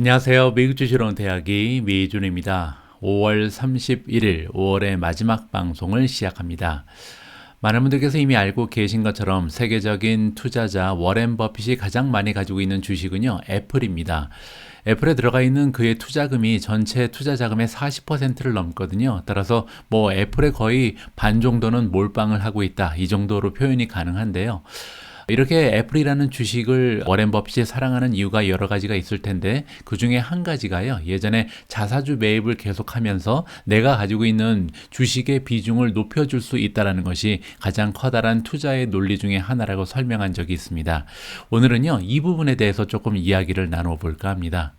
안녕하세요. 미국 주식으로 대학이 미준입니다. 5월 31일, 5월의 마지막 방송을 시작합니다. 많은 분들께서 이미 알고 계신 것처럼 세계적인 투자자 워렌 버핏이 가장 많이 가지고 있는 주식은요, 애플입니다. 애플에 들어가 있는 그의 투자금이 전체 투자 자금의 40%를 넘거든요. 따라서 애플의 거의 반 정도는 몰빵을 하고 있다. 이 정도로 표현이 가능한데요. 이렇게 애플이라는 주식을 워렌 버핏이 사랑하는 이유가 여러 가지가 있을 텐데 그 중에 한 가지가요. 예전에 자사주 매입을 계속하면서 내가 가지고 있는 주식의 비중을 높여줄 수 있다는 것이 가장 커다란 투자의 논리 중에 하나라고 설명한 적이 있습니다. 오늘은요, 이 부분에 대해서 조금 이야기를 나눠볼까 합니다.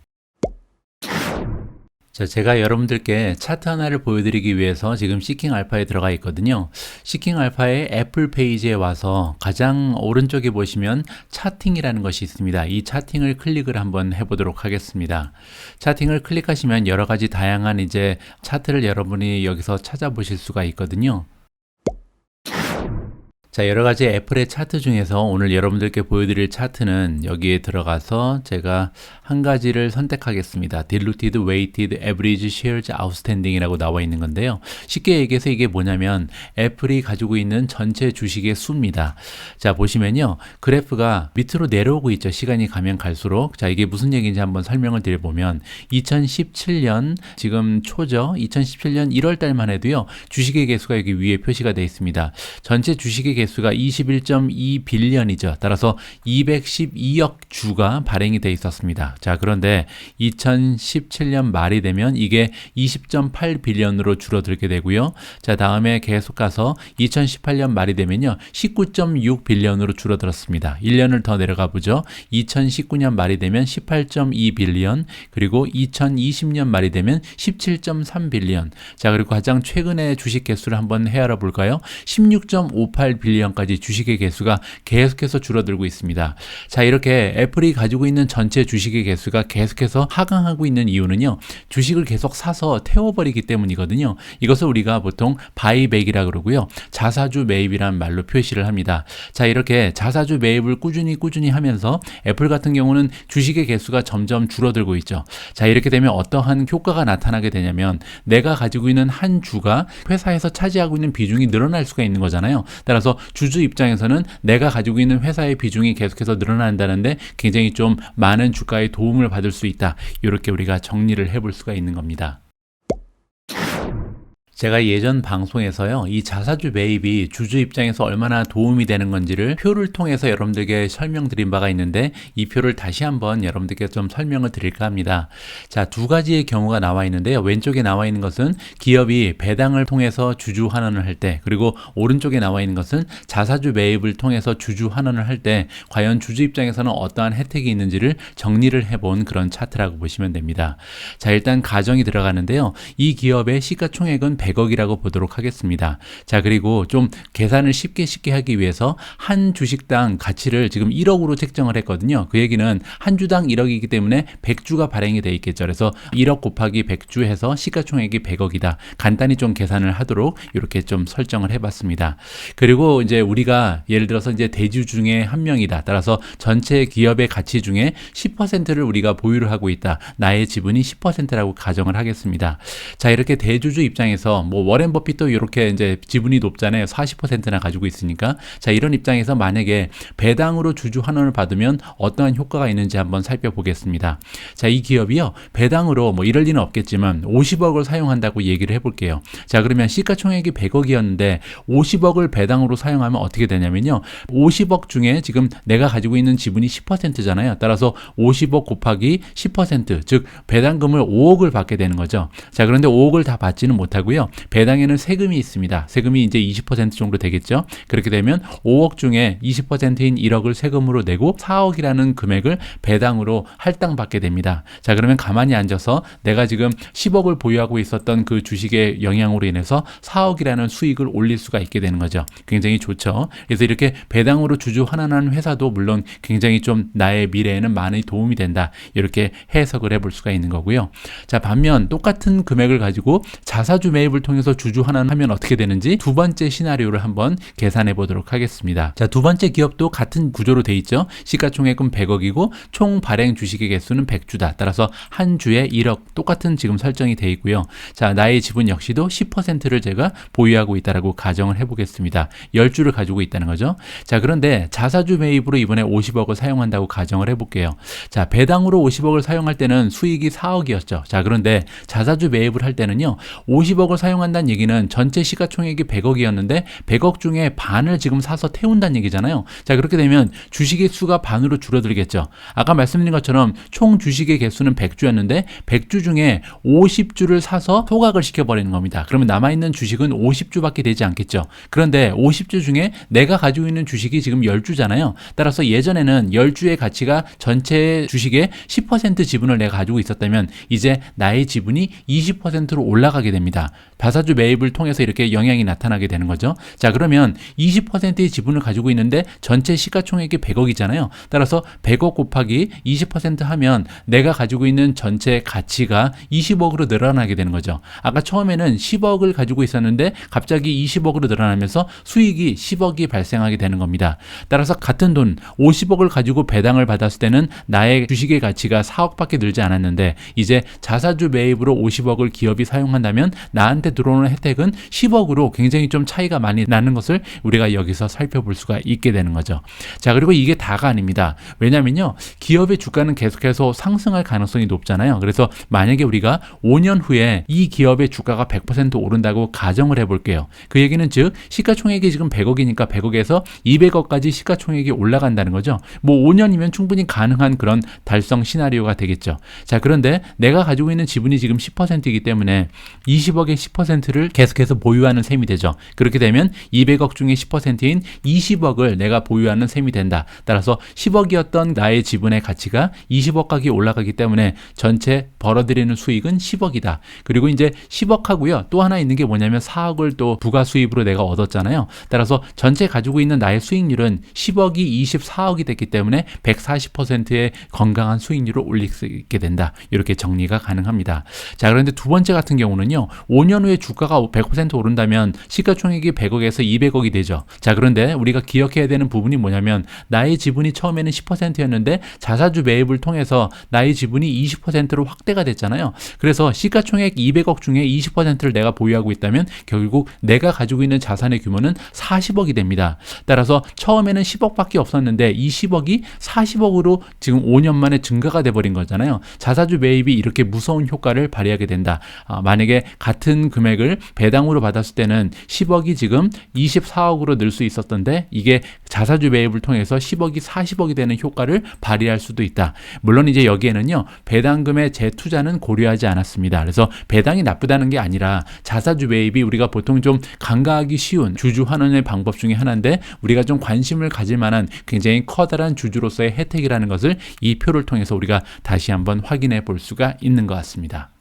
자, 제가 여러분들께 차트 하나를 보여드리기 위해서 지금 시킹 알파에 들어가 있거든요. 시킹 알파의 애플 페이지에 와서 가장 오른쪽에 보시면 차팅이라는 것이 있습니다. 이 차팅을 클릭을 한번 해보도록 하겠습니다. 차팅을 클릭하시면 여러 가지 다양한 이제 차트를 여러분이 여기서 찾아보실 수가 있거든요. 자, 여러 가지 애플의 차트 중에서 오늘 여러분들께 보여드릴 차트는 여기에 들어가서 제가 한 가지를 선택하겠습니다. Diluted Weighted Average Shares Outstanding 이라고 나와 있는 건데요. 쉽게 얘기해서 이게 뭐냐면 애플이 가지고 있는 전체 주식의 수입니다. 자, 보시면요. 그래프가 밑으로 내려오고 있죠. 시간이 가면 갈수록. 자, 이게 무슨 얘기인지 한번 설명을 드려보면 2017년 지금 초죠. 2017년 1월 달만 해도요. 주식의 개수가 여기 위에 표시가 되어 있습니다. 전체 주식의 개수가 21.2 빌리언이죠. 따라서 212억 주가 발행이 돼 있었습니다. 자, 그런데 2017년 말이 되면 이게 20.8 빌리언으로 줄어들게 되고요. 자, 다음에 계속 가서 2018년 말이 되면요. 19.6 빌리언으로 줄어들었습니다. 1년을 더 내려가 보죠. 2019년 말이 되면 18.2 빌리언, 그리고 2020년 말이 되면 17.3 빌리언. 자, 그리고 가장 최근의 주식 개수를 한번 헤아려 볼까요? 16.58 빌리언까지 주식의 개수가 계속해서 줄어들고 있습니다. 자, 이렇게 애플이 가지고 있는 전체 주식의 개수가 계속해서 하강하고 있는 이유는요, 주식을 계속 사서 태워버리기 때문이거든요. 이것을 우리가 보통 바이백이라 그러고요, 자사주 매입이란 말로 표시를 합니다. 자, 이렇게 자사주 매입을 꾸준히 하면서 애플 같은 경우는 주식의 개수가 점점 줄어들고 있죠. 자, 이렇게 되면 어떠한 효과가 나타나게 되냐면 내가 가지고 있는 한 주가 회사에서 차지하고 있는 비중이 늘어날 수가 있는 거잖아요. 따라서 주주 입장에서는 내가 가지고 있는 회사의 비중이 계속해서 늘어난다는데 굉장히 좀 많은 주가의 도움을 받을 수 있다. 이렇게 우리가 정리를 해볼 수가 있는 겁니다. 제가 예전 방송에서요, 이 자사주 매입이 주주 입장에서 얼마나 도움이 되는 건지를 표를 통해서 여러분들께 설명드린 바가 있는데 이 표를 다시 한번 여러분들께 좀 설명을 드릴까 합니다. 자, 두 가지의 경우가 나와 있는데요. 왼쪽에 나와 있는 것은 기업이 배당을 통해서 주주 환원을 할 때, 그리고 오른쪽에 나와 있는 것은 자사주 매입을 통해서 주주 환원을 할 때 과연 주주 입장에서는 어떠한 혜택이 있는지를 정리를 해본 그런 차트라고 보시면 됩니다. 자, 일단 가정이 들어가는데요. 이 기업의 시가총액은 100억이라고 보도록 하겠습니다. 자, 그리고 좀 계산을 쉽게 하기 위해서 한 주식당 가치를 지금 1억으로 책정을 했거든요. 그 얘기는 한 주당 1억이기 때문에 100주가 발행이 돼 있겠죠. 그래서 1억 곱하기 100주 해서 시가총액이 100억이다. 간단히 좀 계산을 하도록 이렇게 좀 설정을 해봤습니다. 그리고 이제 우리가 예를 들어서 이제 대주 중에 한 명이다. 따라서 전체 기업의 가치 중에 10%를 우리가 보유를 하고 있다. 나의 지분이 10%라고 가정을 하겠습니다. 자, 이렇게 대주주 입장에서 워렌 버핏도 이렇게 이제 지분이 높잖아요. 40%나 가지고 있으니까. 자, 이런 입장에서 만약에 배당으로 주주 환원을 받으면 어떠한 효과가 있는지 한번 살펴보겠습니다. 자, 이 기업이요, 배당으로 이럴 리는 없겠지만 50억을 사용한다고 얘기를 해볼게요. 자, 그러면 시가총액이 100억이었는데 50억을 배당으로 사용하면 어떻게 되냐면요, 50억 중에 지금 내가 가지고 있는 지분이 10%잖아요. 따라서 50억 곱하기 10%, 즉 배당금을 5억을 받게 되는 거죠. 자, 그런데 5억을 다 받지는 못하고요, 배당에는 세금이 있습니다. 세금이 이제 20% 정도 되겠죠. 그렇게 되면 5억 중에 20%인 1억을 세금으로 내고 4억이라는 금액을 배당으로 할당받게 됩니다. 자, 그러면 가만히 앉아서 내가 지금 10억을 보유하고 있었던 그 주식의 영향으로 인해서 4억이라는 수익을 올릴 수가 있게 되는 거죠. 굉장히 좋죠. 그래서 이렇게 배당으로 주주 환원하는 회사도 물론 굉장히 좀 나의 미래에는 많이 도움이 된다. 이렇게 해석을 해볼 수가 있는 거고요. 자, 반면 똑같은 금액을 가지고 자사주 매입을 매입을 통해서 주주 환원하면 어떻게 되는지 두 번째 시나리오를 한번 계산해 보도록 하겠습니다. 자, 두 번째 기업도 같은 구조로 돼 있죠. 시가총액은 100억이고 총 발행 주식의 개수는 100주다. 따라서 한 주에 1억 똑같은 지금 설정이 돼 있고요. 자, 나의 지분 역시도 10%를 제가 보유하고 있다라고 가정을 해보겠습니다. 10주를 가지고 있다는 거죠. 자, 그런데 자사주 매입으로 이번에 50억을 사용한다고 가정을 해볼게요. 자, 배당으로 50억을 사용할 때는 수익이 4억이었죠. 자, 그런데 자사주 매입을 할 때는요, 50억을 사용한다는 얘기는 전체 시가총액이 100억이었는데 100억 중에 반을 지금 사서 태운다는 얘기잖아요. 자, 그렇게 되면 주식의 수가 반으로 줄어들겠죠. 아까 말씀드린 것처럼 총 주식의 개수는 100주였는데 100주 중에 50주를 사서 소각을 시켜버리는 겁니다. 그러면 남아있는 주식은 50주밖에 되지 않겠죠. 그런데 50주 중에 내가 가지고 있는 주식이 지금 10주잖아요. 따라서 예전에는 10주의 가치가 전체 주식의 10% 지분을 내가 가지고 있었다면 이제 나의 지분이 20%로 올라가게 됩니다. 자사주 매입을 통해서 이렇게 영향이 나타나게 되는 거죠. 자, 그러면 20%의 지분을 가지고 있는데 전체 시가총액이 100억이잖아요. 따라서 100억 곱하기 20% 하면 내가 가지고 있는 전체 가치가 20억으로 늘어나게 되는 거죠. 아까 처음에는 10억을 가지고 있었는데 갑자기 20억으로 늘어나면서 수익이 10억이 발생하게 되는 겁니다. 따라서 같은 돈 50억을 가지고 배당을 받았을 때는 나의 주식의 가치가 4억밖에 늘지 않았는데 이제 자사주 매입으로 50억을 기업이 사용한다면 나한테 들어오는 혜택은 10억으로 굉장히 좀 차이가 많이 나는 것을 우리가 여기서 살펴볼 수가 있게 되는 거죠. 자, 그리고 이게 다가 아닙니다. 왜냐면요, 기업의 주가는 계속해서 상승할 가능성이 높잖아요. 그래서 만약에 우리가 5년 후에 이 기업의 주가가 100% 오른다고 가정을 해볼게요. 그 얘기는 즉 시가총액이 지금 100억이니까 100억에서 200억까지 시가총액이 올라간다는 거죠. 뭐 5년이면 충분히 가능한 그런 달성 시나리오가 되겠죠. 자, 그런데 내가 가지고 있는 지분이 지금 10%이기 때문에 20억의 10%를 계속해서 보유하는 셈이 되죠. 그렇게 되면 200억 중에 10%인 20억을 내가 보유하는 셈이 된다. 따라서 10억이었던 나의 지분의 가치가 20억까지 올라가기 때문에 전체 벌어들이는 수익은 10억이다. 그리고 이제 10억 하고요. 또 하나 있는 게 뭐냐면 4억을 또 부가 수입으로 내가 얻었잖아요. 따라서 전체 가지고 있는 나의 수익률은 10억이 24억이 됐기 때문에 140%의 건강한 수익률을 올릴 수 있게 된다. 이렇게 정리가 가능합니다. 자, 그런데 두 번째 같은 경우는요, 5년 후에 주가가 100% 오른다면 시가총액이 100억에서 200억이 되죠. 자, 그런데 우리가 기억해야 되는 부분이 뭐냐면 나의 지분이 처음에는 10%였는데 자사주 매입을 통해서 나의 지분이 20%로 확대가 됐잖아요. 그래서 시가총액 200억 중에 20%를 내가 보유하고 있다면 결국 내가 가지고 있는 자산의 규모는 40억이 됩니다. 따라서 처음에는 10억밖에 없었는데 이 10억이 40억으로 지금 5년 만에 증가가 돼버린 거잖아요. 자사주 매입이 이렇게 무서운 효과를 발휘하게 된다. 만약에 같은 금액을 배당으로 받았을 때는 10억이 지금 24억으로 늘 수 있었던데 이게 자사주 매입을 통해서 10억이 40억이 되는 효과를 발휘할 수도 있다. 물론 이제 여기에는요, 배당금의 재투자는 고려하지 않았습니다. 그래서 배당이 나쁘다는 게 아니라 자사주 매입이 우리가 보통 좀 간과하기 쉬운 주주 환원의 방법 중에 하나인데 우리가 좀 관심을 가질 만한 굉장히 커다란 주주로서의 혜택이라는 것을 이 표를 통해서 우리가 다시 한번 확인해 볼 수가 있는 것 같습니다.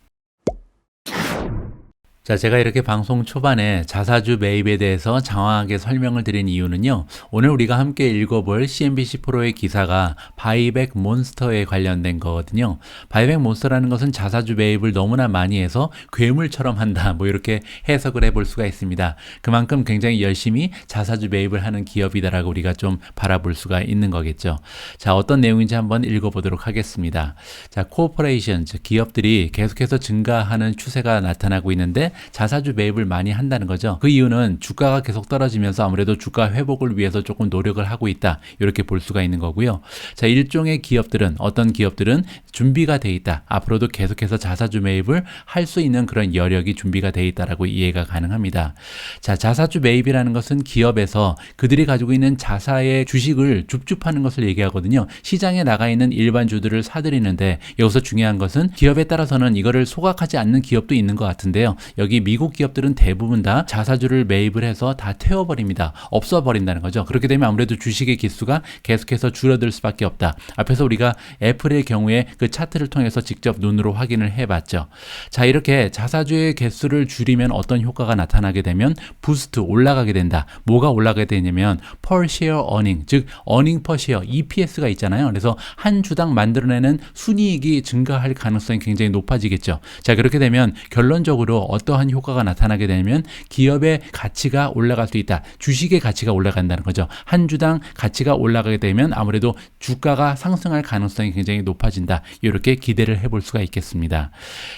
자, 제가 이렇게 방송 초반에 자사주 매입에 대해서 장황하게 설명을 드린 이유는요, 오늘 우리가 함께 읽어볼 CNBC 프로의 기사가 바이백 몬스터에 관련된 거거든요. 바이백 몬스터라는 것은 자사주 매입을 너무나 많이 해서 괴물처럼 한다, 뭐 이렇게 해석을 해볼 수가 있습니다. 그만큼 굉장히 열심히 자사주 매입을 하는 기업이다라고 우리가 좀 바라볼 수가 있는 거겠죠. 자, 어떤 내용인지 한번 읽어보도록 하겠습니다. 자, 코퍼레이션, 즉 기업들이 계속해서 증가하는 추세가 나타나고 있는데 자사주 매입을 많이 한다는 거죠. 그 이유는 주가가 계속 떨어지면서 아무래도 주가 회복을 위해서 조금 노력을 하고 있다, 이렇게 볼 수가 있는 거고요. 자, 일종의 기업들은, 어떤 기업들은 준비가 돼 있다, 앞으로도 계속해서 자사주 매입을 할 수 있는 그런 여력이 준비가 돼 있다라고 이해가 가능합니다. 자, 자사주 매입이라는 것은 기업에서 그들이 가지고 있는 자사의 주식을 줍줍하는 것을 얘기하거든요. 시장에 나가 있는 일반주들을 사들이는데 여기서 중요한 것은 기업에 따라서는 이거를 소각하지 않는 기업도 있는 것 같은데요. 여기 미국 기업들은 대부분 다 자사주를 매입을 해서 다 태워버립니다. 없어버린다는 거죠. 그렇게 되면 아무래도 주식의 기수가 계속해서 줄어들 수밖에 없다. 앞에서 우리가 애플의 경우에 그 차트를 통해서 직접 눈으로 확인을 해봤죠. 자, 이렇게 자사주의 개수를 줄이면 어떤 효과가 나타나게 되면 부스트, 올라가게 된다. 뭐가 올라가게 되냐면 per share earning, 즉 earning per share, EPS가 있잖아요. 그래서 한 주당 만들어내는 순이익이 증가할 가능성이 굉장히 높아지겠죠. 자, 그렇게 되면 결론적으로 어떤 어떠한 효과가 나타나게 되면 기업의 가치가 올라갈 수 있다. 주식의 가치가 올라간다는 거죠. 한 주당 가치가 올라가게 되면 아무래도 주가가 상승할 가능성이 굉장히 높아진다. 이렇게 기대를 해볼 수가 있겠습니다.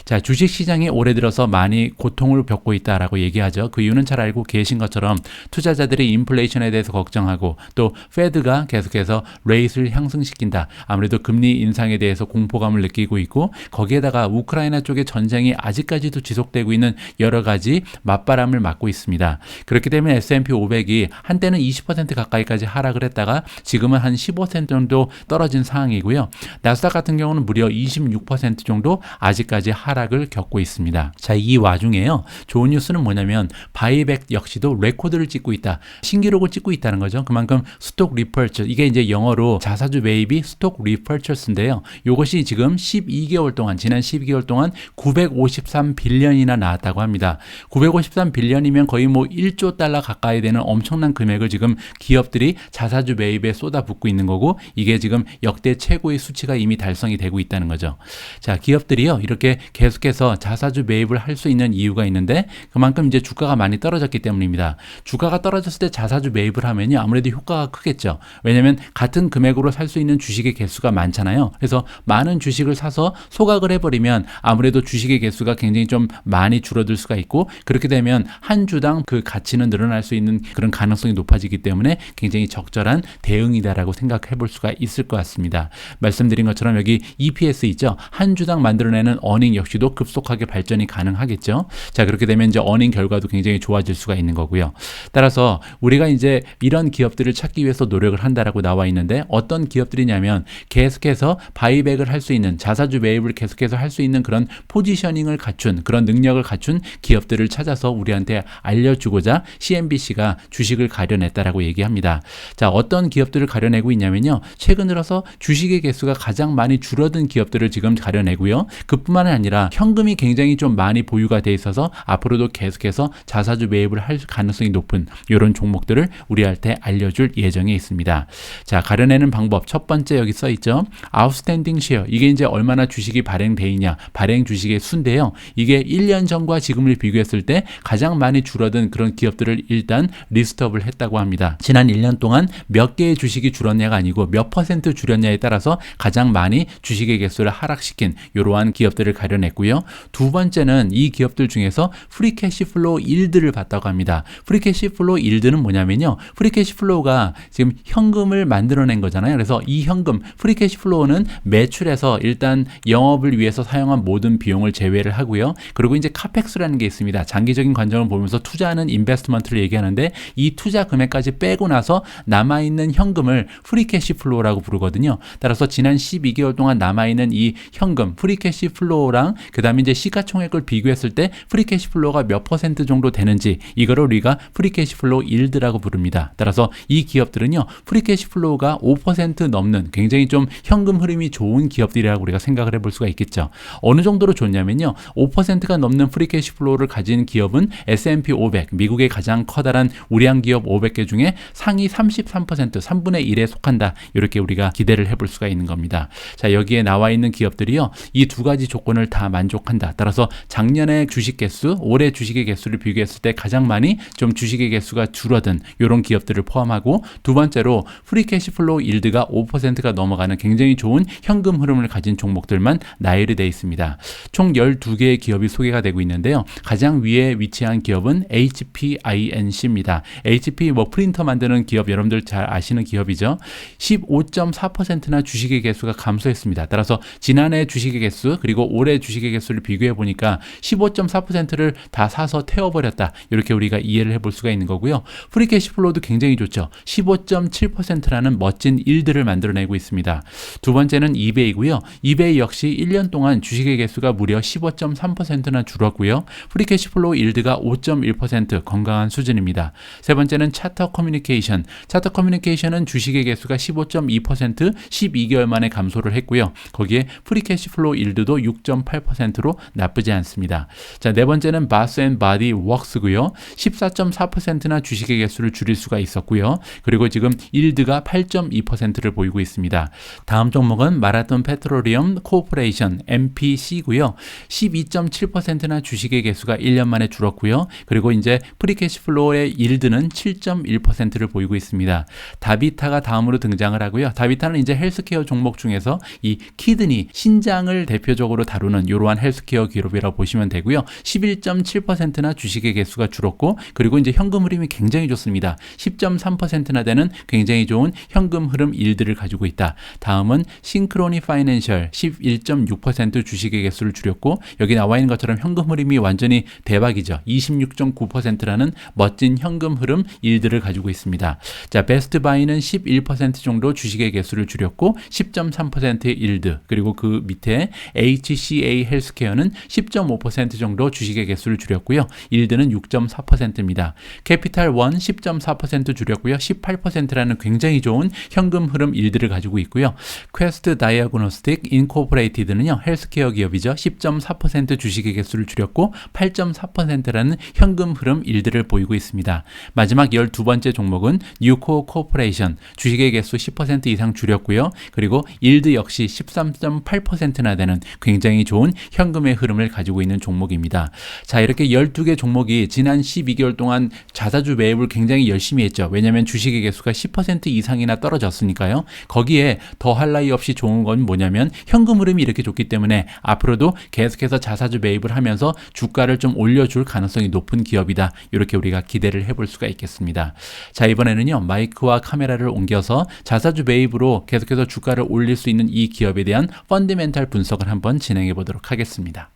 자, 주식 시장이 올해 들어서 많이 고통을 겪고 있다라고 얘기하죠. 그 이유는 잘 알고 계신 것처럼 투자자들이 인플레이션에 대해서 걱정하고 또 페드가 계속해서 레이트를 향상시킨다. 아무래도 금리 인상에 대해서 공포감을 느끼고 있고 거기에다가 우크라이나 쪽의 전쟁이 아직까지도 지속되고 있는 여러 가지 맞바람을 맞고 있습니다. 그렇기 때문에 S&P 500이 한때는 20% 가까이까지 하락을 했다가 지금은 한 15% 정도 떨어진 상황이고요. 나스닥 같은 경우는 무려 26% 정도 아직까지 하락을 겪고 있습니다. 자, 이 와중에요. 좋은 뉴스는 뭐냐면 바이백 역시도 레코드를 찍고 있다. 신기록을 찍고 있다는 거죠. 그만큼 스톡 리퍼처스, 이게 이제 영어로 자사주 매입이 스톡 리퍼처스인데요. 이것이 지금 12개월 동안, 지난 12개월 동안 953빌리언이나 나왔다고 합니다. 953빌리언이면 거의 뭐 1조 달러 가까이 되는 엄청난 금액을 지금 기업들이 자사주 매입에 쏟아붓고 있는 거고 이게 지금 역대 최고의 수치가 이미 달성이 되고 있다는 거죠. 자, 기업들이요. 이렇게 계속해서 자사주 매입을 할 수 있는 이유가 있는데 그만큼 이제 주가가 많이 떨어졌기 때문입니다. 주가가 떨어졌을 때 자사주 매입을 하면요. 아무래도 효과가 크겠죠. 왜냐하면 같은 금액으로 살 수 있는 주식의 개수가 많잖아요. 그래서 많은 주식을 사서 소각을 해버리면 아무래도 주식의 개수가 굉장히 좀 많이 줄어들 수가 있고 그렇게 되면 한 주당 그 가치는 늘어날 수 있는 그런 가능성이 높아지기 때문에 굉장히 적절한 대응이다라고 생각해 볼 수가 있을 것 같습니다. 말씀드린 것처럼 여기 EPS 있죠. 한 주당 만들어내는 어닝 역시도 급속하게 발전이 가능하겠죠. 자, 그렇게 되면 이제 어닝 결과도 굉장히 좋아질 수가 있는 거고요. 따라서 우리가 이제 이런 기업들을 찾기 위해서 노력을 한다라고 나와 있는데 어떤 기업들이냐면 계속해서 바이백을 할 수 있는 자사주 매입을 계속해서 할 수 있는 그런 포지셔닝을 갖춘 그런 능력을 갖춘 기업들을 찾아서 우리한테 알려주고자 CNBC가 주식을 가려냈다라고 얘기합니다. 자, 어떤 기업들을 가려내고 있냐면요. 최근 들어서 주식의 개수가 가장 많이 줄어든 기업들을 지금 가려내고요. 그뿐만 아니라 현금이 굉장히 좀 많이 보유가 돼 있어서 앞으로도 계속해서 자사주 매입을 할 가능성이 높은 이런 종목들을 우리한테 알려줄 예정에 있습니다. 자, 가려내는 방법 첫 번째 여기 써 있죠. 아웃스탠딩 쉐어. 이게 이제 얼마나 주식이 발행돼 있냐. 발행 주식의 수인데요. 이게 1년 전과 지금을 비교했을 때 가장 많이 줄어든 그런 기업들을 일단 리스트업을 했다고 합니다. 지난 1년 동안 몇 개의 주식이 줄었냐가 아니고 몇 퍼센트 줄였냐에 따라서 가장 많이 주식의 개수를 하락시킨 이러한 기업들을 가려냈고요. 두 번째는 이 기업들 중에서 프리캐시 플로우 일드를 봤다고 합니다. 프리캐시 플로우 일드는 뭐냐면요. 프리캐시 플로우가 지금 현금을 만들어낸 거잖아요. 그래서 이 현금 프리캐시 플로우는 매출에서 일단 영업을 위해서 사용한 모든 비용을 제외를 하고요. 그리고 이제 카펙스라는 게 있습니다. 장기적인 관점을 보면서 투자하는 인베스트먼트를 얘기하는데 이 투자 금액까지 빼고 나서 남아있는 현금을 프리캐시 플로우라고 부르거든요. 따라서 지난 12개월 동안 남아있는 이 현금 프리캐시 플로우랑 그 다음에 이제 시가총액을 비교했을 때 프리캐시 플로우가 몇 퍼센트 정도 되는지 이거를 우리가 프리캐시 플로우 일드라고 부릅니다. 따라서 이 기업들은요. 프리캐시 플로우가 5% 넘는 굉장히 좀 현금 흐름이 좋은 기업들이라고 우리가 생각을 해볼 수가 있겠죠. 어느 정도로 좋냐면요. 5%가 넘는 프리캐시 플로우를 가진 기업은 S&P 500, 미국의 가장 커다란 우량 기업 500개 중에 상위 33%, 3분의 1에 속한다. 이렇게 우리가 기대를 해볼 수가 있는 겁니다. 자, 여기에 나와 있는 기업들이요. 이 두 가지 조건을 다 만족한다. 따라서 작년의 주식 개수, 올해 주식의 개수를 비교했을 때 가장 많이 좀 주식의 개수가 줄어든 이런 기업들을 포함하고 두 번째로 프리캐시 플로우 일드가 5%가 넘어가는 굉장히 좋은 현금 흐름을 가진 종목들만 나열이 되어 있습니다. 총 12개의 기업이 소개가 되고 있는데요. 가장 위에 위치한 기업은 HPINC입니다. HP 뭐 프린터 만드는 기업 여러분들 잘 아시는 기업이죠. 15.4%나 주식의 개수가 감소했습니다. 따라서 지난해 주식의 개수 그리고 올해 주식의 개수를 비교해 보니까 15.4%를 다 사서 태워버렸다. 이렇게 우리가 이해를 해볼 수가 있는 거고요. 프리캐시 플로우도 굉장히 좋죠. 15.7%라는 멋진 일들을 만들어내고 있습니다. 두 번째는 이베이고요. 이베이 역시 1년 동안 주식의 개수가 무려 15.3%나 줄었고요. 프리캐시 플로우 일드가 5.1% 건강한 수준입니다. 세 번째는 차터 커뮤니케이션. 차터 커뮤니케이션은 주식의 개수가 15.2% 12개월 만에 감소를 했고요. 거기에 프리캐시 플로우 일드도 6.8%로 나쁘지 않습니다. 자, 네 번째는 바스 앤 바디 웍스고요. 14.4%나 주식의 개수를 줄일 수가 있었고요. 그리고 지금 일드가 8.2%를 보이고 있습니다. 다음 종목은 마라톤 페트로리엄 코퍼레이션 MPC고요. 12.7%나 주식의 주식의 개수가 1년 만에 줄었고요. 그리고 이제 프리캐시플로우의 일드는 7.1%를 보이고 있습니다. 다비타가 다음으로 등장을 하고요. 다비타는 이제 헬스케어 종목 중에서 이 키드니, 신장을 대표적으로 다루는 이러한 헬스케어 기업이라고 보시면 되고요. 11.7%나 주식의 개수가 줄었고, 그리고 이제 현금 흐름이 굉장히 좋습니다. 10.3%나 되는 굉장히 좋은 현금 흐름 일들을 가지고 있다. 다음은 싱크로니 파이낸셜 11.6% 주식의 개수를 줄였고, 여기 나와 있는 것처럼 현금 흐름이 완전히 대박이죠. 26.9%라는 멋진 현금 흐름 일들을 가지고 있습니다. 자, 베스트바이는 11% 정도 주식의 개수를 줄였고 10.3%의 일드, 그리고 그 밑에 HCA 헬스케어는 10.5% 정도 주식의 개수를 줄였고요. 일드는 6.4%입니다. 캐피탈 원 10.4% 줄였고요. 18%라는 굉장히 좋은 현금 흐름 일들을 가지고 있고요. 퀘스트 다이아그노스틱 인코퍼레이티드는요, 헬스케어 기업이죠. 10.4% 주식의 개수를 줄였고 8.4%라는 현금 흐름 일들을 보이고 있습니다. 마지막 12번째 종목은 뉴코 코퍼레이션, 주식의 개수 10% 이상 줄였고요. 그리고 일드 역시 13.8%나 되는 굉장히 좋은 현금의 흐름을 가지고 있는 종목입니다. 자, 이렇게 12개 종목이 지난 12개월 동안 자사주 매입을 굉장히 열심히 했죠. 왜냐하면 주식의 개수가 10% 이상이나 떨어졌으니까요. 거기에 더할 나위 없이 좋은 건 뭐냐면 현금 흐름이 이렇게 좋기 때문에 앞으로도 계속해서 자사주 매입을 하면서 주가를 좀 올려줄 가능성이 높은 기업이다. 이렇게 우리가 기대를 해볼 수가 있겠습니다. 자, 이번에는요, 마이크와 카메라를 옮겨서 자사주 매입으로 계속해서 주가를 올릴 수 있는 이 기업에 대한 펀더멘탈 분석을 한번 진행해 보도록 하겠습니다.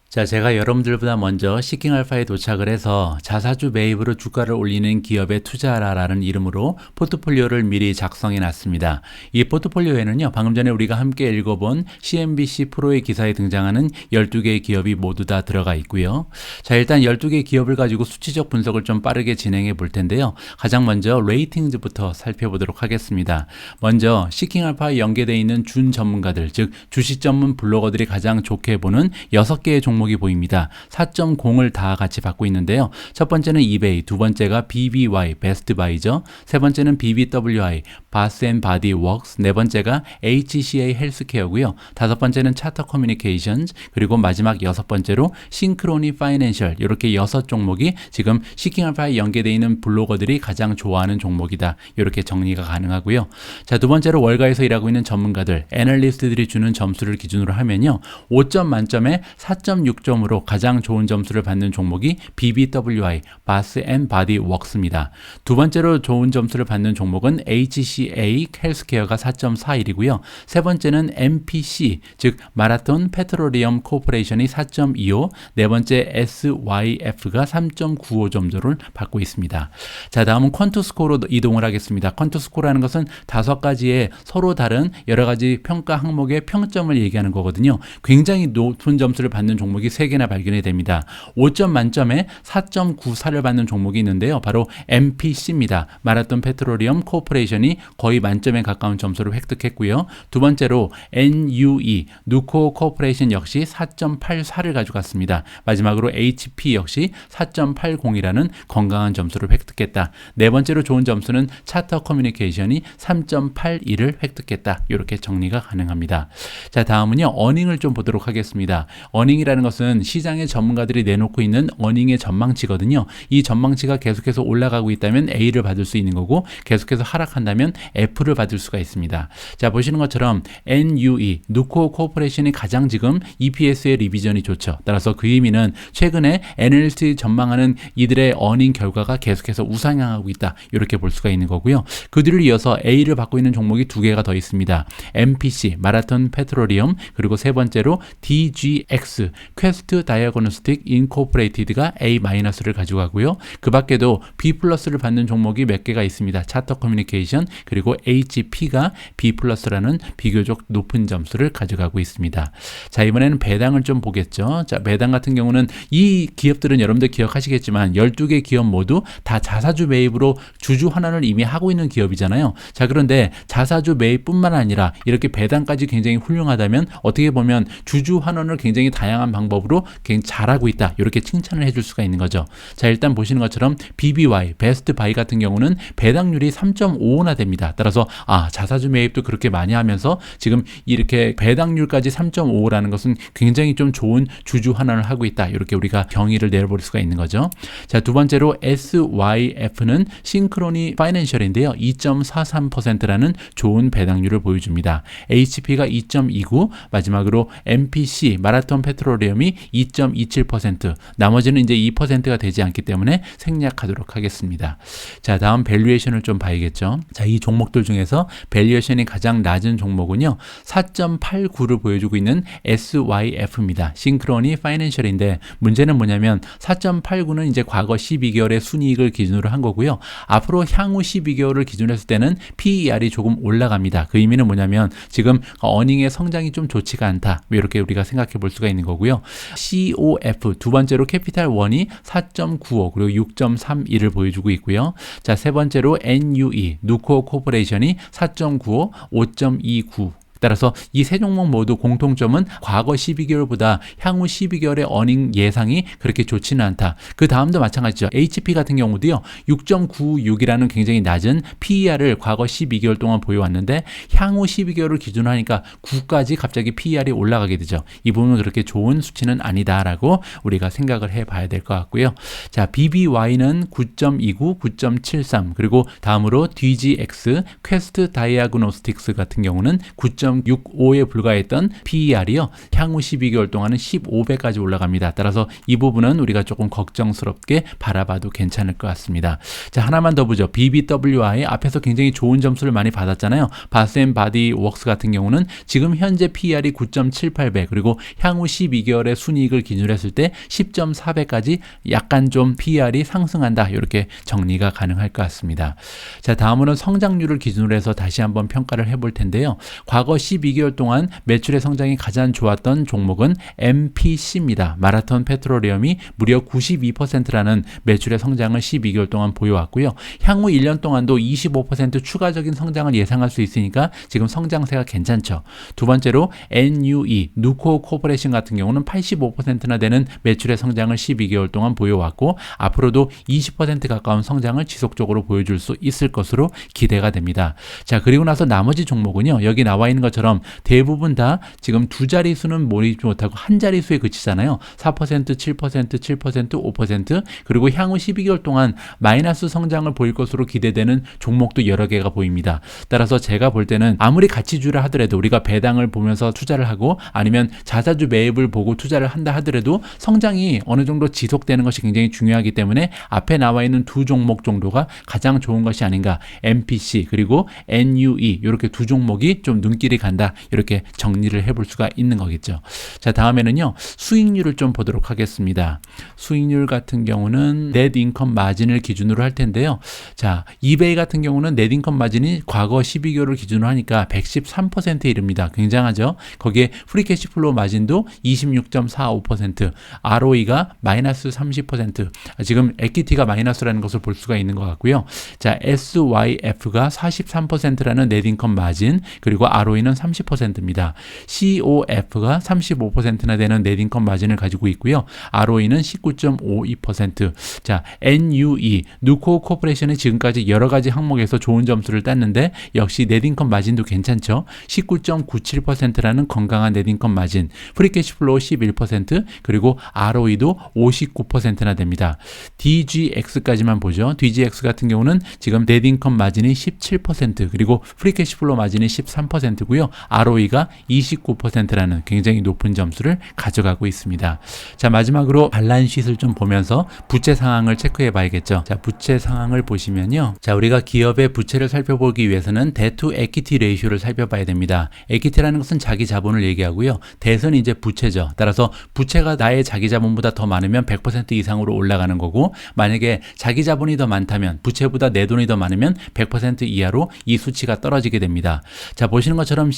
자, 제가 여러분들보다 먼저 시킹알파에 도착을 해서 자사주 매입으로 주가를 올리는 기업에 투자하라라는 이름으로 포트폴리오를 미리 작성해 놨습니다. 이 포트폴리오에는요, 방금 전에 우리가 함께 읽어본 CNBC 프로의 기사에 등장하는 12개의 기업이 모두 다 들어가 있고요. 자, 일단 12개의 기업을 가지고 수치적 분석을 좀 빠르게 진행해 볼 텐데요. 가장 먼저 레이팅즈부터 살펴보도록 하겠습니다. 먼저 시킹알파에 연계되어 있는 준 전문가들, 즉 주식 전문 블로거들이 가장 좋게 보는 6개의 종목이 보입니다. 4.0을 다 같이 받고 있는데요. 첫 번째는 이베이, 두 번째가 BBY, 베스트바이죠. 세 번째는 BBWI, 바스앤바디 웍스, 네 번째가 HCA 헬스케어고요. 다섯 번째는 차터 커뮤니케이션즈, 그리고 마지막 여섯 번째로 싱크로니 파이낸셜, 이렇게 6종목이 지금 시킹알파에 연계되어 있는 블로거들이 가장 좋아하는 종목이다. 이렇게 정리가 가능하고요. 자, 두 번째로 월가에서 일하고 있는 전문가들, 애널리스트들이 주는 점수를 기준으로 하면요, 5점 만점에 4.6점으로 가장 좋은 점수를 받는 종목이 BBWI, 바스앤바디 웍스입니다. 두 번째로 좋은 점수를 받는 종목은 HCA 헬스케어가 4.41이고요. 세 번째는 MPC, 즉 마라톤 페트로리엄 코퍼레이션이 4.25, 네 번째 SYF가 3.95 점수를 받고 있습니다. 자, 다음은 퀀투스코어로 이동을 하겠습니다. 퀀투스코어라는 것은 5가지의 서로 다른 여러 가지 평가 항목의 평점을 얘기하는 거거든요. 굉장히 높은 점수를 받는 종목이 3개나 발견이 됩니다. 5점 만점에 4.94를 받는 종목이 있는데요. 바로 MPC입니다. 마라톤 페트로리엄 코퍼레이션이 거의 만점에 가까운 점수를 획득했고요. 두 번째로 NUE, 누코 코퍼레이션 역시 4.84를 가져갔습니다. 마지막으로 HP 역시 4.80이라는 건강한 점수를 획득했다. 네 번째로 좋은 점수는 차터 커뮤니케이션이 3.81을 획득했다. 이렇게 정리가 가능합니다. 자, 다음은요, 어닝을 좀 보도록 하겠습니다. 어닝이라는 것은 시장의 전문가들이 내놓고 있는 어닝의 전망치거든요. 이 전망치가 계속해서 올라가고 있다면 A를 받을 수 있는 거고, 계속해서 하락한다면 F를 받을 수가 있습니다. 자, 보시는 것처럼 NUE, 누코 코퍼레이션이 가장 지금 EPS의 리비전이 좋죠. 따라서 그 의미는 최근에 애널리스트 전망하는 이들의 어닝 결과가 계속해서 우상향하고 있다. 이렇게 볼 수가 있는 거고요. 그 뒤를 이어서 A를 받고 있는 종목이 2개가 더 있습니다. MPC, 마라톤 페트로리엄, 그리고 세 번째로 DGX, 퀘스트 다이아그노스틱 인코퍼레이티드가 A-를 가지고 가고요. 그 밖에도 B+를 받는 종목이 몇 개가 있습니다. 차터 커뮤니케이션, 그리고 HP가 B+라는 비교적 높은 점수를 가져가고 있습니다. 자, 이번에는 배당을 좀 보겠죠. 자, 배당 같은 경우는 이 기업들은 여러분들 기억하시겠지만 12개 기업 모두 다 자사주 매입으로 주주 환원을 이미 하고 있는 기업이잖아요. 자, 그런데 자사주 매입뿐만 아니라 이렇게 배당까지 굉장히 훌륭하다면 어떻게 보면 주주 환원을 굉장히 다양한 방법 방법으로 굉장히 잘하고 있다. 이렇게 칭찬을 해줄 수가 있는 거죠. 자, 일단 보시는 것처럼 BBY, 베스트 바이 같은 경우는 배당률이 3.55나 됩니다. 따라서 자사주 매입도 그렇게 많이 하면서 지금 이렇게 배당률까지 3.55라는 것은 굉장히 좀 좋은 주주 환원을 하고 있다. 이렇게 우리가 경위를 내려볼 수가 있는 거죠. 자, 두 번째로 SYF는 싱크로니 파이낸셜인데요. 2.43%라는 좋은 배당률을 보여줍니다. HP가 2.29, 마지막으로 MPC, 마라톤 페트롤리엄이 2.27%, 나머지는 이제 2%가 되지 않기 때문에 생략하도록 하겠습니다. 자, 다음 밸류에이션을 좀 봐야겠죠. 자, 이 종목들 중에서 밸류에이션이 가장 낮은 종목은요, 4.89를 보여주고 있는 SYF입니다. 싱크로니 파이낸셜인데 문제는 뭐냐면 4.89는 이제 과거 12개월의 순이익을 기준으로 한 거고요. 앞으로 향후 12개월을 기준으로 했을 때는 PER이 조금 올라갑니다. 그 의미는 뭐냐면 지금 어닝의 성장이 좀 좋지가 않다. 이렇게 우리가 생각해 볼 수가 있는 거고요. COF 두 번째로 캐피탈 1이 4.95 그리고 6.31을 보여주고 있고요. 자, 세 번째로 NUE 누코어 코퍼레이션이 4.95, 5.29. 따라서 이 세 종목 모두 공통점은 과거 12개월보다 향후 12개월의 어닝 예상이 그렇게 좋지는 않다. 그 다음도 마찬가지죠. HP 같은 경우도요. 6.96이라는 굉장히 낮은 PER을 과거 12개월 동안 보여왔는데 향후 12개월을 기준으로 하니까 9까지 갑자기 PER이 올라가게 되죠. 이 부분은 그렇게 좋은 수치는 아니다라고 우리가 생각을 해봐야 될 것 같고요. 자, BBY는 9.29, 9.73 그리고 다음으로 DGX, 퀘스트 다이아그노스틱스 같은 경우는 9.65에 불과했던 PER이요. 향후 12개월 동안은 15배까지 올라갑니다. 따라서 이 부분은 우리가 조금 걱정스럽게 바라봐도 괜찮을 것 같습니다. 자, 하나만 더 보죠. BBWI 앞에서 굉장히 좋은 점수를 많이 받았잖아요. 바스앤바디 웍스 같은 경우는 지금 현재 PER이 9.78배 그리고 향후 12개월의 순이익을 기준으로 했을 때 10.4배까지 약간 좀 PER이 상승한다. 이렇게 정리가 가능할 것 같습니다. 자, 다음으로는 성장률을 기준으로 해서 다시 한번 평가를 해볼 텐데요. 과거 12개월 동안 매출의 성장이 가장 좋았던 종목은 MPC입니다. 마라톤 페트롤리엄이 무려 92%라는 매출의 성장을 12개월 동안 보여왔고요. 향후 1년 동안도 25% 추가적인 성장을 예상할 수 있으니까 지금 성장세가 괜찮죠. 두 번째로 NUE, 누코어 코퍼레이션 같은 경우는 85%나 되는 매출의 성장을 12개월 동안 보여왔고 앞으로도 20% 가까운 성장을 지속적으로 보여줄 수 있을 것으로 기대가 됩니다. 자, 그리고 나서 나머지 종목은요. 여기 나와 있는 것처럼 대부분 다 지금 두 자릿수는 모이지 못하고 한 자릿수에 그치잖아요. 4%, 7%, 7%, 5% 그리고 향후 12개월 동안 마이너스 성장을 보일 것으로 기대되는 종목도 여러 개가 보입니다. 따라서 제가 볼 때는 아무리 가치주라 하더라도 우리가 배당을 보면서 투자를 하고 아니면 자사주 매입을 보고 투자를 한다 하더라도 성장이 어느 정도 지속되는 것이 굉장히 중요하기 때문에 앞에 나와 있는 두 종목 정도가 가장 좋은 것이 아닌가. MPC 그리고 NUE 이렇게 두 종목이 좀 눈길이 간다. 이렇게 정리를 해볼 수가 있는 거겠죠. 자, 다음에는요. 수익률을 좀 보도록 하겠습니다. 수익률 같은 경우는 넷 인컴 마진을 기준으로 할 텐데요. 자, 이베이 같은 경우는 넷 인컴 마진이 과거 12개월을 기준으로 하니까 113%에 이릅니다. 굉장하죠. 거기에 프리캐시 플로우 마진도 26.45%, ROE가 마이너스 30%, 지금 에퀴티가 마이너스라는 것을 볼 수가 있는 것 같고요. 자, SYF가 43%라는 넷 인컴 마진, 그리고 ROE는 30%입니다. COF가 35%나 되는 넷 인컴 마진을 가지고 있고요. ROE는 19.52%. 자, NUE, 누코어 코퍼레이션이 지금까지 여러 가지 항목에서 좋은 점수를 땄는데 역시 넷 인컴 마진도 괜찮죠. 19.97%라는 건강한 넷 인컴 마진, 프리캐시 플로우 11%, 그리고 ROE도 59%나 됩니다. DGX까지만 보죠. DGX 같은 경우는 지금 넷 인컴 마진이 17%, 그리고 프리캐시 플로우 마진이 13%고요. ROE가 29%라는 굉장히 높은 점수를 가져가고 있습니다. 자, 마지막으로 발란시트를 좀 보면서 부채 상황을 체크해 봐야겠죠. 자, 부채 상황을 보시면요. 자, 우리가 기업의 부채를 살펴보기 위해서는 데트 투 에퀴티 레이쇼를 살펴봐야 됩니다. 에퀴티라는 것은 자기 자본을 얘기하고요. 데는 이제 부채죠. 따라서 부채가 나의 자기 자본보다 더 많으면 100% 이상으로 올라가는 거고, 만약에 자기 자본이 더 많다면 부채보다 내 돈이 더 많으면 100% 이하로 이 수치가 떨어지게 됩니다. 자, 보시는 것처럼 이처럼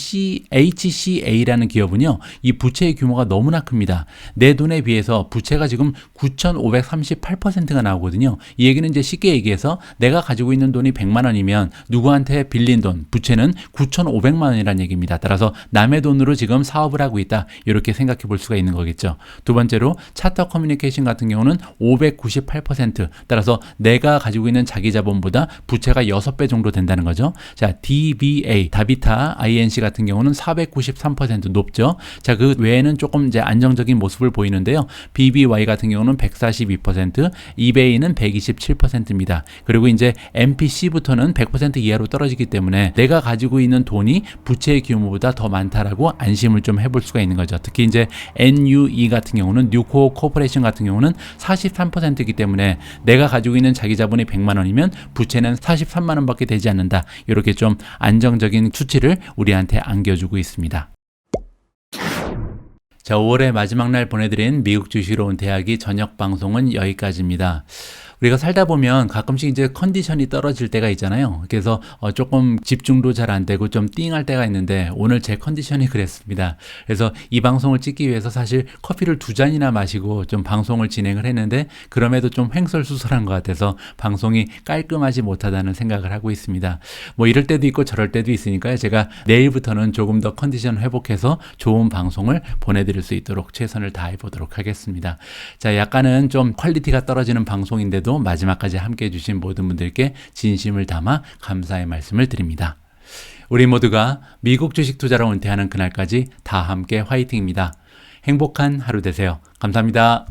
HCA라는 기업은요, 이 부채의 규모가 너무나 큽니다. 내 돈에 비해서 부채가 지금 9,538%가 나오거든요. 이 얘기는 이제 쉽게 얘기해서 내가 가지고 있는 돈이 100만 원이면 누구한테 빌린 돈, 부채는 9,500만 원이라는 얘기입니다. 따라서 남의 돈으로 지금 사업을 하고 있다. 이렇게 생각해 볼 수가 있는 거겠죠. 두 번째로 차터 커뮤니케이션 같은 경우는 598%, 따라서 내가 가지고 있는 자기 자본보다 부채가 6배 정도 된다는 거죠. 자, DBA, 다비타 INC 같은 경우는 493% 높죠. 자, 그 외에는 조금 이제 안정적인 모습을 보이는데요. BBY 같은 경우는 142%, eBay는 127%입니다. 그리고 이제 MPC부터는 100% 이하로 떨어지기 때문에 내가 가지고 있는 돈이 부채의 규모보다 더 많다라고 안심을 좀 해볼 수가 있는 거죠. 특히 이제 NUE 같은 경우는 뉴코 코퍼레이션 같은 경우는 43%이기 때문에 내가 가지고 있는 자기 자본이 100만 원이면 부채는 43만 원밖에 되지 않는다. 이렇게 좀 안정적인 수치를 우리한테 안겨주고 있습니다. 자, 5월의 마지막 날 보내드린 미국 주식으로 온 대학이 저녁 방송은 여기까지입니다. 우리가 살다 보면 가끔씩 이제 컨디션이 떨어질 때가 있잖아요. 그래서 조금 집중도 잘 안 되고 좀 띵할 때가 있는데 오늘 제 컨디션이 그랬습니다. 그래서 이 방송을 찍기 위해서 사실 커피를 2잔이나 마시고 좀 방송을 진행을 했는데 그럼에도 좀 횡설수설한 것 같아서 방송이 깔끔하지 못하다는 생각을 하고 있습니다. 뭐 이럴 때도 있고 저럴 때도 있으니까요. 제가 내일부터는 조금 더 컨디션 회복해서 좋은 방송을 보내드릴 수 있도록 최선을 다해 보도록 하겠습니다. 자, 약간은 좀 퀄리티가 떨어지는 방송인데도 마지막까지 함께 해주신 모든 분들께 진심을 담아 감사의 말씀을 드립니다. 우리 모두가 미국 주식 투자로 은퇴하는 그날까지 다 함께 화이팅입니다. 행복한 하루 되세요. 감사합니다.